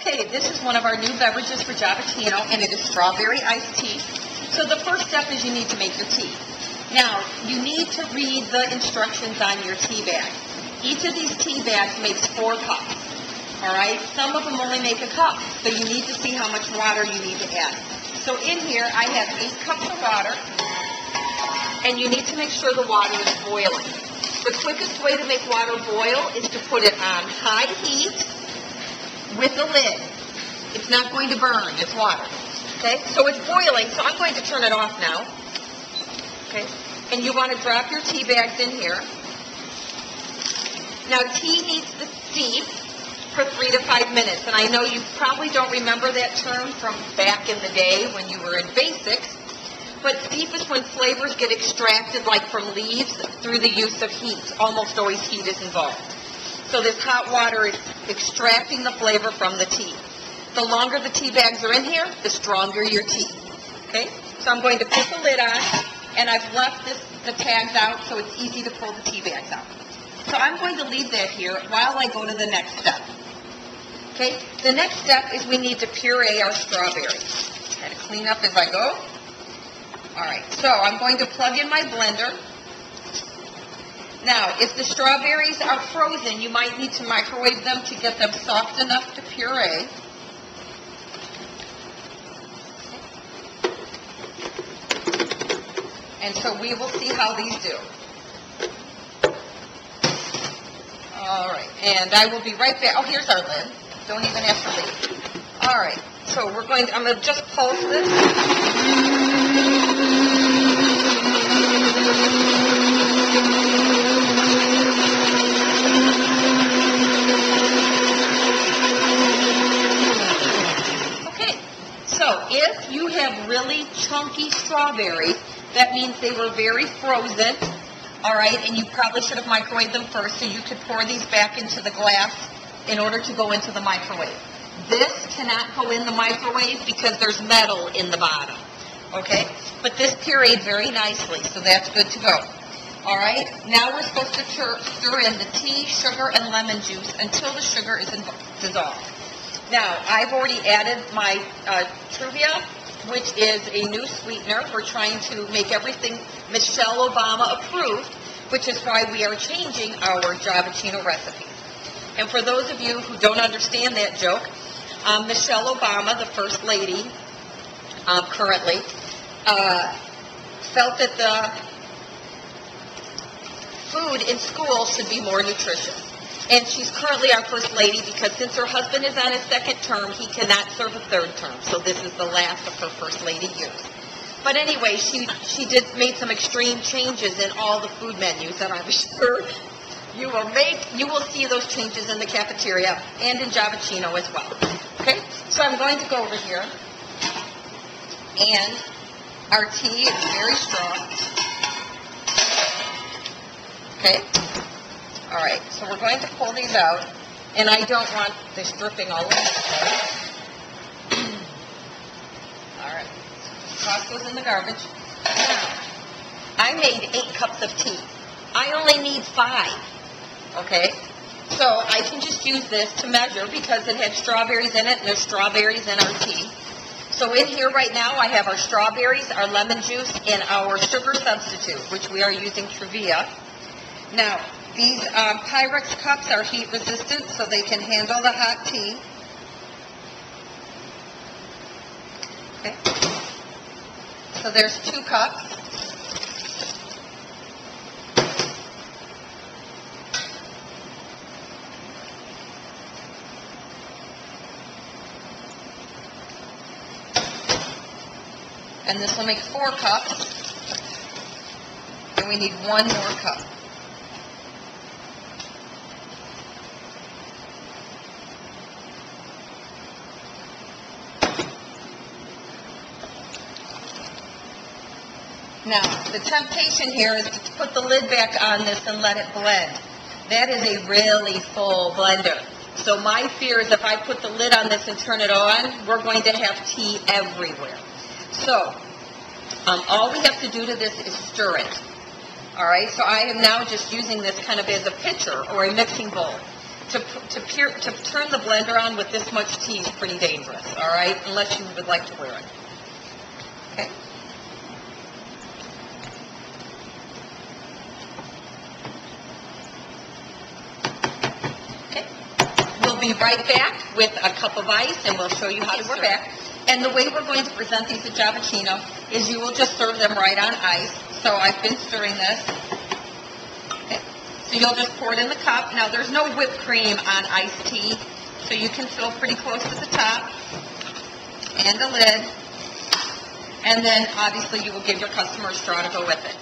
Okay, this is one of our new beverages for Javaccino, and it is strawberry iced tea. So the first step is you need to make your tea. Now, you need to read the instructions on your tea bag. Each of these tea bags makes 4 cups. All right? Some of them only make a cup, so you need to see how much water you need to add. So in here, I have 8 cups of water, and you need to make sure the water is boiling. The quickest way to make water boil is to put it on high heat with a lid. It's not going to burn, it's water. Okay, so it's boiling, so I'm going to turn it off now. Okay, and you want to drop your tea bags in here. Now, tea needs to steep for 3 to 5 minutes, and I know you probably don't remember that term from back in the day when you were in basics, but steep is when flavors get extracted, like from leaves, through the use of heat. Almost always heat is involved. So this hot water is extracting the flavor from the tea. The longer the tea bags are in here, the stronger your tea. Okay? So I'm going to put the lid on, and I've left the tags out so it's easy to pull the tea bags out. So I'm going to leave that here while I go to the next step. Okay? The next step is we need to puree our strawberries. Try to clean up as I go. All right, so I'm going to plug in my blender. Now, if the strawberries are frozen, you might need to microwave them to get them soft enough to puree. And so we will see how these do. All right, and I will be right back. Oh, here's our lid. Don't even have to leave. All right, so I'm going to just pulse this. Okay, so if you have really chunky strawberries, that means they were very frozen, all right, and you probably should have microwaved them first, so you could pour these back into the glass in order to go into the microwave. This cannot go in the microwave because there's metal in the bottom, okay? But this pureed very nicely, so that's good to go. All right, now we're supposed to stir in the tea, sugar, and lemon juice until the sugar is dissolved. Now, I've already added my Truvia, which is a new sweetener. We're trying to make everything Michelle Obama approved, which is why we are changing our Javaccino recipe. And for those of you who don't understand that joke, Michelle Obama, the First Lady currently, felt that the food in school should be more nutritious. And she's currently our First Lady because since her husband is on his 2nd term, he cannot serve a 3rd term. So this is the last of her First Lady years. But anyway, she made some extreme changes in all the food menus, and I'm sure you will see those changes in the cafeteria and in Javaccino as well. Okay, so I'm going to go over here, and our tea is very strong. Okay, all right, so we're going to pull these out, and I don't want this dripping all over the place. All right, toss those in the garbage. Now, I made 8 cups of tea. I only need 5. Okay, so I can just use this to measure because it had strawberries in it, and there's strawberries in our tea. So in here right now, I have our strawberries, our lemon juice, and our sugar substitute, which we are using Truvia. Now, these Pyrex cups are heat resistant, so they can handle the hot tea. Okay, so there's 2 cups. And this will make 4 cups, and we need 1 more cup. Now, the temptation here is to put the lid back on this and let it blend. That is a really full blender. So my fear is if I put the lid on this and turn it on, we're going to have tea everywhere. So, all we have to do to this is stir it. All right, so I am now just using this kind of as a pitcher or a mixing bowl. to turn the blender on with this much tea is pretty dangerous, all right, unless you would like to wear it. Okay? Okay. We'll be right back with a cup of ice, and we'll show you how to we're back. And the way we're going to present these at Javaccino is you will just serve them right on ice. So I've been stirring this. Okay. So you'll just pour it in the cup. Now there's no whipped cream on iced tea, so you can fill pretty close to the top and the lid. And then obviously you will give your customer a straw to go with it.